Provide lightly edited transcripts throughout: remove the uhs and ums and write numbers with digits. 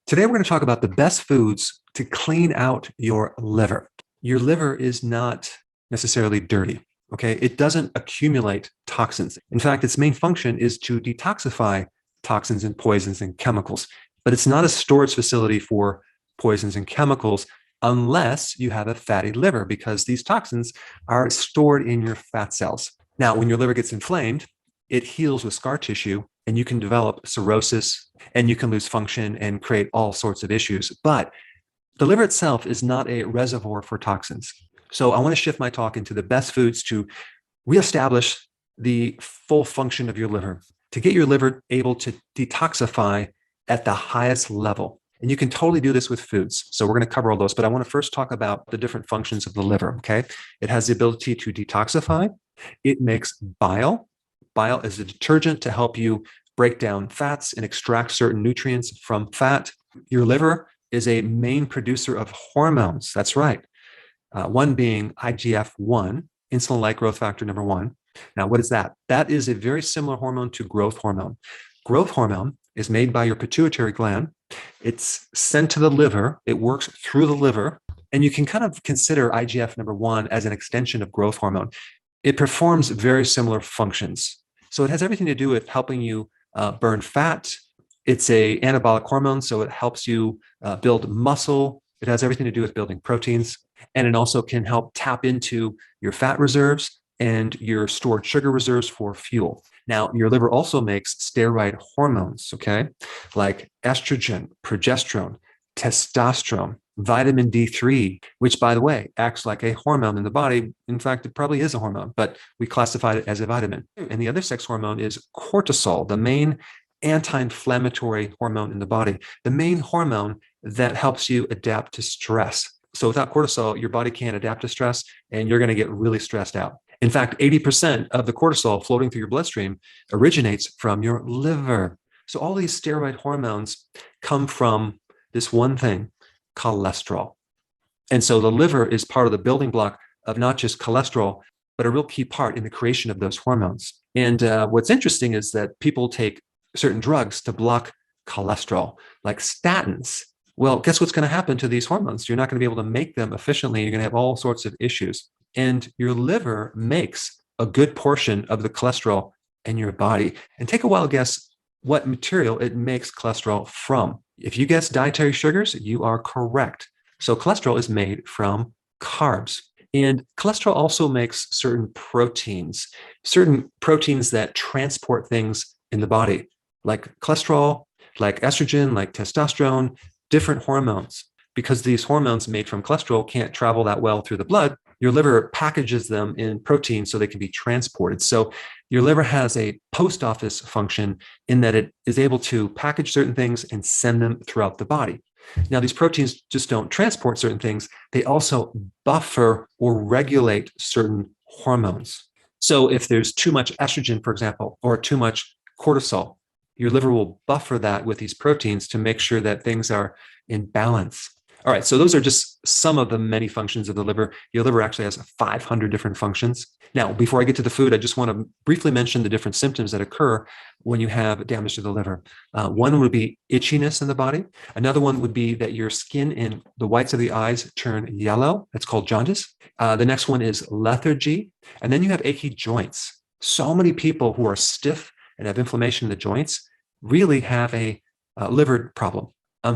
Today, we're going to talk about the best foods to clean out your liver. Your liver is not necessarily dirty, okay? It doesn't accumulate toxins. In fact, its main function is to detoxify toxins and poisons and chemicals, but it's not a storage facility for poisons and chemicals unless you have a fatty liver, because these toxins are stored in your fat cells. Now, when your liver gets inflamed, it heals with scar tissue, and you can develop cirrhosis, and you can lose function and create all sorts of issues. But the liver itself is not a reservoir for toxins. So I want to shift my talk into the best foods to reestablish the full function of your liver, to get your liver able to detoxify at the highest level. And you can totally do this with foods. So we're going to cover all those, but I want to first talk about the different functions of the liver, okay? It has the ability to detoxify. It makes bile. Bile is a detergent to help you break down fats and extract certain nutrients from fat. Your liver is a main producer of hormones. That's right. One being IGF-1, insulin-like growth factor number 1. Now, what is that? That is a very similar hormone to growth hormone. Growth hormone is made by your pituitary gland. It's sent to the liver. It works through the liver. And you can kind of consider IGF number 1 as an extension of growth hormone. It performs very similar functions. So it has everything to do with helping you burn fat. It's an anabolic hormone, so it helps you build muscle. It has everything to do with building proteins. And it also can help tap into your fat reserves and your stored sugar reserves for fuel. Now, your liver also makes steroid hormones, okay, like estrogen, progesterone, testosterone, vitamin D3, which, by the way, acts like a hormone in the body. In fact, it probably is a hormone, but we classified it as a vitamin. And the other sex hormone is cortisol, the main anti-inflammatory hormone in the body, the main hormone that helps you adapt to stress. So without cortisol, your body can't adapt to stress, and you're going to get really stressed out. In fact, 80% of the cortisol floating through your bloodstream originates from your liver. So all these steroid hormones come from this one thing, cholesterol. And so the liver is part of the building block of not just cholesterol, but a real key part in the creation of those hormones. And what's interesting is that people take certain drugs to block cholesterol, like statins. Well, guess what's going to happen to these hormones? You're not going to be able to make them efficiently. You're going to have all sorts of issues. And your liver makes a good portion of the cholesterol in your body. And take a wild guess what material it makes cholesterol from. If you guess dietary sugars, you are correct. So cholesterol is made from carbs. And cholesterol also makes certain proteins that transport things in the body, like cholesterol, like estrogen, like testosterone, different hormones. Because these hormones made from cholesterol can't travel that well through the blood, your liver packages them in protein so they can be transported. So your liver has a post office function in that it is able to package certain things and send them throughout the body. Now, these proteins just don't transport certain things. They also buffer or regulate certain hormones. So if there's too much estrogen, for example, or too much cortisol, your liver will buffer that with these proteins to make sure that things are in balance. All right, so those are just some of the many functions of the liver. Your liver actually has 500 different functions. Now, before I get to the food, I just want to briefly mention the different symptoms that occur when you have damage to the liver. One would be itchiness in the body. Another one would be that your skin and the whites of the eyes turn yellow. That's called jaundice. The next one is lethargy. And then you have achy joints. So many people who are stiff and have inflammation in the joints really have a liver problem.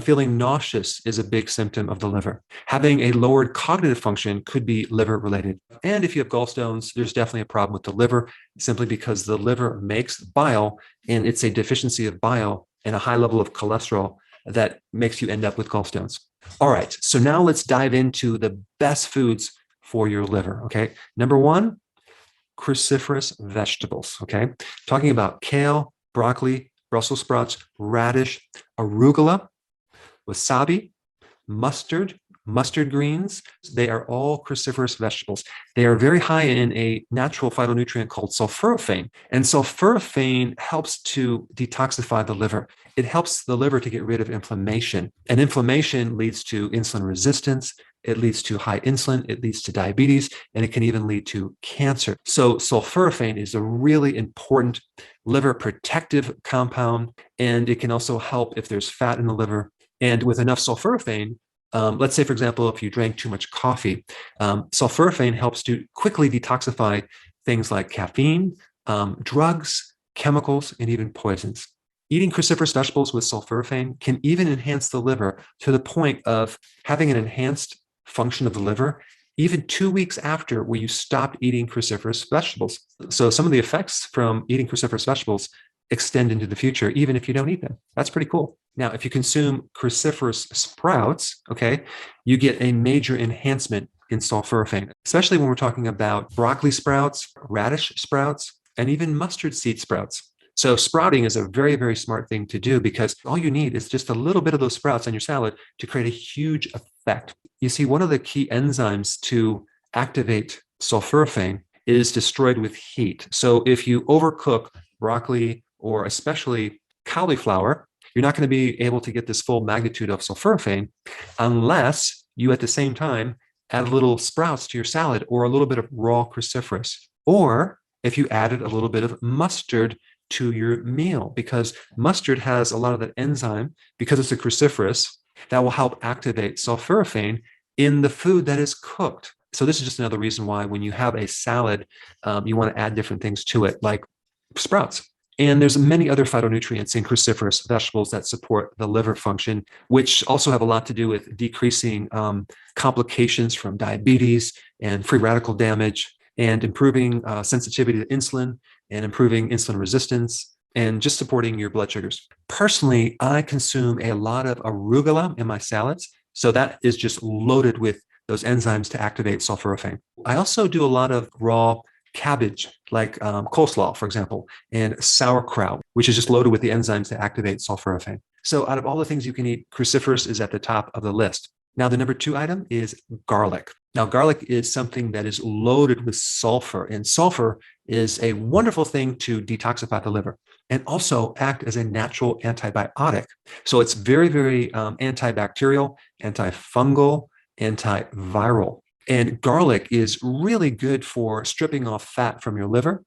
Feeling nauseous is a big symptom of the liver. Having a lowered cognitive function could be liver related. And if you have gallstones, there's definitely a problem with the liver, simply because the liver makes bile, and it's a deficiency of bile and a high level of cholesterol that makes you end up with gallstones. All right, so now let's dive into the best foods for your liver, okay? Number 1, cruciferous vegetables, okay? Talking about kale, broccoli, Brussels sprouts, radish, arugula, wasabi, mustard greens. They are all cruciferous vegetables. They are very high in a natural phytonutrient called sulforaphane. And sulforaphane helps to detoxify the liver. It helps the liver to get rid of inflammation. And inflammation leads to insulin resistance. It leads to high insulin. It leads to diabetes, and it can even lead to cancer. So sulforaphane is a really important liver protective compound, and it can also help if there's fat in the liver. And with enough sulforaphane, let's say, for example, if you drank too much coffee, sulforaphane helps to quickly detoxify things like caffeine, drugs, chemicals, and even poisons. Eating cruciferous vegetables with sulforaphane can even enhance the liver to the point of having an enhanced function of the liver even 2 weeks after where you stopped eating cruciferous vegetables. So some of the effects from eating cruciferous vegetables extend into the future, even if you don't eat them. That's pretty cool. Now, if you consume cruciferous sprouts, okay, you get a major enhancement in sulforaphane, especially when we're talking about broccoli sprouts, radish sprouts, and even mustard seed sprouts. So sprouting is a very, very smart thing to do because all you need is just a little bit of those sprouts on your salad to create a huge effect. You see, one of the key enzymes to activate sulforaphane is destroyed with heat. So if you overcook broccoli or especially cauliflower, you're not going to be able to get this full magnitude of sulforaphane unless you at the same time add a little sprouts to your salad or a little bit of raw cruciferous, or if you added a little bit of mustard to your meal, because mustard has a lot of that enzyme, because it's a cruciferous, that will help activate sulforaphane in the food that is cooked. So this is just another reason why when you have a salad, you want to add different things to it, like sprouts. And there's many other phytonutrients in cruciferous vegetables that support the liver function, which also have a lot to do with decreasing complications from diabetes and free radical damage, and improving sensitivity to insulin and improving insulin resistance and just supporting your blood sugars. Personally, I consume a lot of arugula in my salads. So that is just loaded with those enzymes to activate sulforaphane. I also do a lot of raw cabbage, like coleslaw, for example, and sauerkraut, which is just loaded with the enzymes to activate sulforaphane. So out of all the things you can eat, cruciferous is at the top of the list. Now, the number 2 item is garlic. Now, garlic is something that is loaded with sulfur, and sulfur is a wonderful thing to detoxify the liver and also act as a natural antibiotic. So it's very, very antibacterial, antifungal, antiviral. And garlic is really good for stripping off fat from your liver.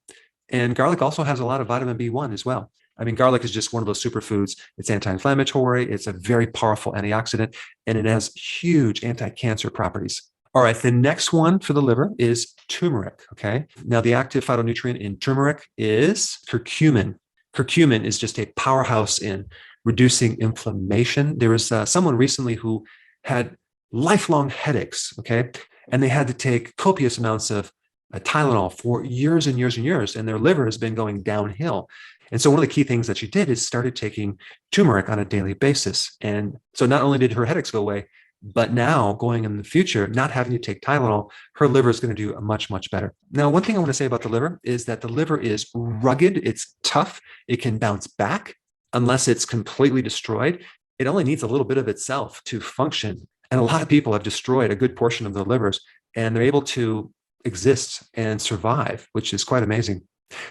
And garlic also has a lot of vitamin B1 as well. I mean, garlic is just one of those superfoods. It's anti-inflammatory. It's a very powerful antioxidant, and it has huge anti-cancer properties. All right, the next one for the liver is turmeric, okay? Now, the active phytonutrient in turmeric is curcumin. Curcumin is just a powerhouse in reducing inflammation. There was someone recently who had lifelong headaches, okay? And they had to take copious amounts of Tylenol for years and years and years, and their liver has been going downhill. And so one of the key things that she did is started taking turmeric on a daily basis. And so not only did her headaches go away, but now going in the future, not having to take Tylenol, her liver is going to do much, much better. Now, one thing I want to say about the liver is that the liver is rugged. It's tough. It can bounce back unless it's completely destroyed. It only needs a little bit of itself to function. And a lot of people have destroyed a good portion of their livers, and they're able to exist and survive, which is quite amazing.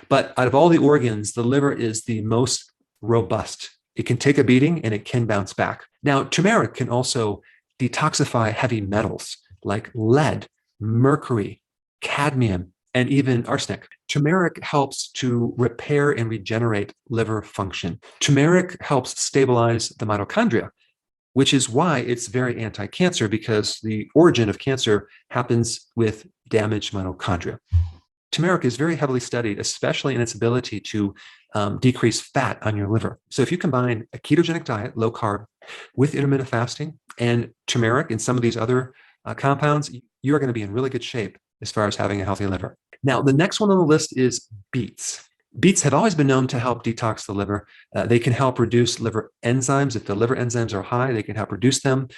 But out of all the organs, the liver is the most robust. It can take a beating and it can bounce back. Now, turmeric can also detoxify heavy metals like lead, mercury, cadmium, and even arsenic. Turmeric helps to repair and regenerate liver function. Turmeric helps stabilize the mitochondria, which is why it's very anti-cancer, because the origin of cancer happens with damaged mitochondria. Turmeric is very heavily studied, especially in its ability to decrease fat on your liver. So if you combine a ketogenic diet, low carb, with intermittent fasting and turmeric and some of these other compounds, you are going to be in really good shape as far as having a healthy liver. Now, the next one on the list is beets. Beets have always been known to help detox the liver. They can help reduce liver enzymes. If the liver enzymes are high, they can help reduce them.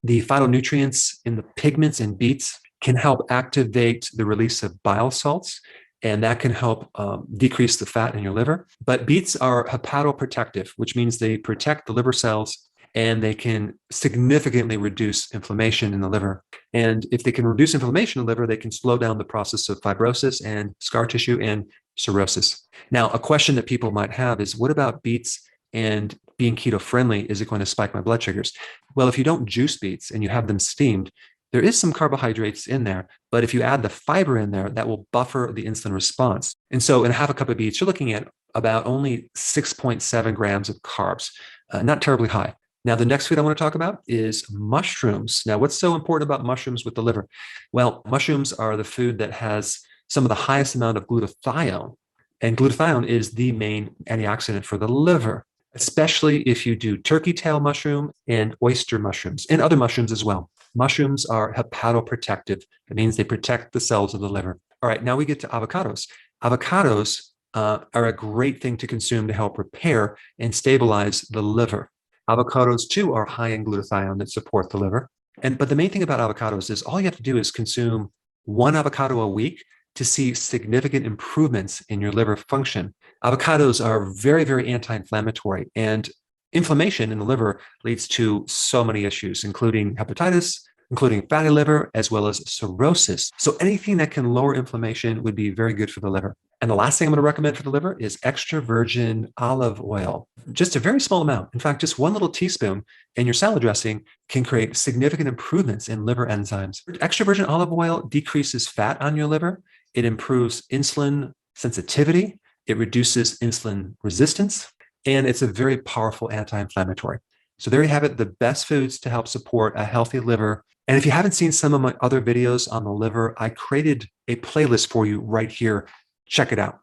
The phytonutrients in the pigments in beets can help activate the release of bile salts, and that can help decrease the fat in your liver. But beets are hepatoprotective, which means they protect the liver cells, and they can significantly reduce inflammation in the liver. And if they can reduce inflammation in the liver, they can slow down the process of fibrosis and scar tissue and cirrhosis. Now, a question that people might have is, what about beets and being keto friendly? Is it going to spike my blood sugars? Well, if you don't juice beets and you have them steamed, there is some carbohydrates in there, but if you add the fiber in there, that will buffer the insulin response. And so in a half a cup of beets, you're looking at about only 6.7 grams of carbs, not terribly high. Now, the next food I want to talk about is mushrooms. Now, what's so important about mushrooms with the liver? Well, mushrooms are the food that has some of the highest amount of glutathione. And glutathione is the main antioxidant for the liver, especially if you do turkey tail mushroom and oyster mushrooms and other mushrooms as well. Mushrooms are hepatoprotective. It means they protect the cells of the liver. All right, now we get to avocados. Avocados are a great thing to consume to help repair and stabilize the liver. Avocados, too, are high in glutathione that support the liver. But the main thing about avocados is all you have to do is consume one avocado a week to see significant improvements in your liver function. Avocados are very, very anti-inflammatory, and inflammation in the liver leads to so many issues, including hepatitis, including fatty liver, as well as cirrhosis. So anything that can lower inflammation would be very good for the liver. And the last thing I'm going to recommend for the liver is extra virgin olive oil. Just a very small amount. In fact, just one little teaspoon in your salad dressing can create significant improvements in liver enzymes. Extra virgin olive oil decreases fat on your liver. It improves insulin sensitivity. It reduces insulin resistance. And it's a very powerful anti-inflammatory. So there you have it, the best foods to help support a healthy liver. And if you haven't seen some of my other videos on the liver, I created a playlist for you right here. Check it out.